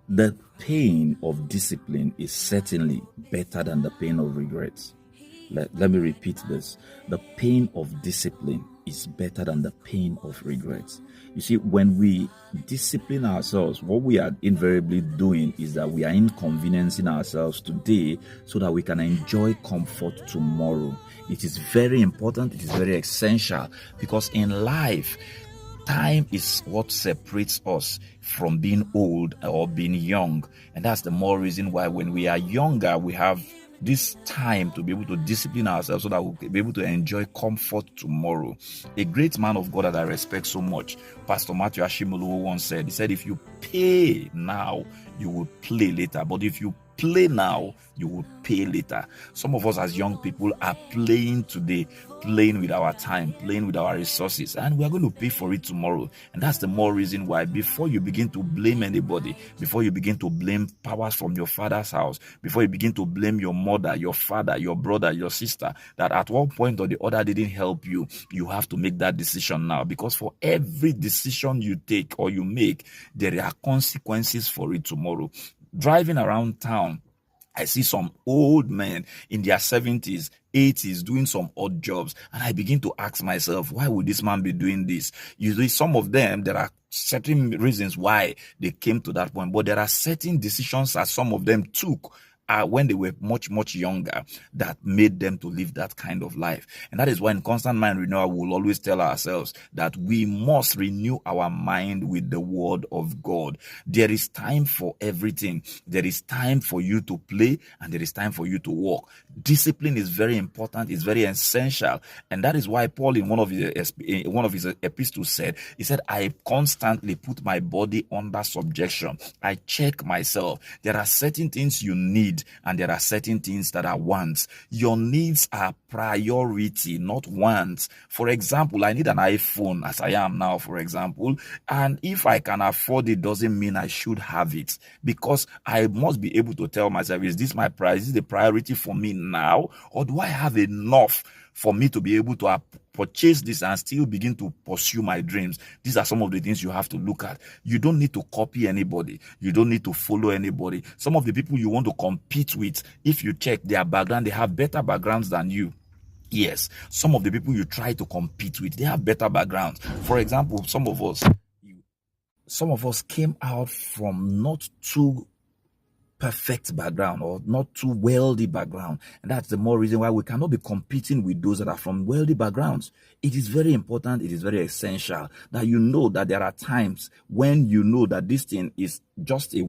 The pain of discipline is certainly better than the pain of regrets. Let me repeat this. The pain of discipline is better than the pain of regrets. You see, when we discipline ourselves, what we are invariably doing is that we are inconveniencing ourselves today so that we can enjoy comfort tomorrow. It is very important, it is very essential, because in life, time is what separates us from being old or being young. And that's the more reason why when we are younger, we have this time to be able to discipline ourselves so that we'll be able to enjoy comfort tomorrow. A great man of God that I respect so much, Pastor Matthew Ashimolowo, once said, he said, if you pay now, you will play later. But if you play now, you will pay later. Some of us as young people are playing today, playing with our time, playing with our resources, and we are going to pay for it tomorrow. And that's the more reason why, before you begin to blame anybody, before you begin to blame powers from your father's house, before you begin to blame your mother, your father, your brother, your sister, that at one point or the other didn't help you, you have to make that decision now. Because for every decision you take or you make, there are consequences for it tomorrow. Driving around town, I see some old men in their 70s, 80s doing some odd jobs, and I begin to ask myself, why would this man be doing this? Usually some of them, there are certain reasons why they came to that point, but there are certain decisions that some of them took when they were much, much younger that made them to live that kind of life. And that is why in Constant Mind Renewal, we'll always tell ourselves that we must renew our mind with the word of God. There is time for everything. There is time for you to play and there is time for you to walk. Discipline is very important. It's very essential. And that is why Paul in one of his epistles said, he said, I constantly put my body under subjection. I check myself. There are certain things you need and there are certain things that are wants. Your needs are priority, not wants. For example, I need an iPhone as I am now, for example, and if I can afford it, doesn't mean I should have it, because I must be able to tell myself, is this my priority? Is this the priority for me now, or do I have enough for me to be able to purchase this and still begin to pursue my dreams? These are some of the things you have to look at. You don't need to copy anybody. You don't need to follow anybody. Some of the people you want to compete with, if you check their background, they have better backgrounds than you. Yes, some of the people you try to compete with, they have better backgrounds. For example, some of us came out from not too perfect background or not too wealthy background, and that's the more reason why we cannot be competing with those that are from wealthy backgrounds. It is very important, it is very essential that you know that there are times when you know that this thing is just a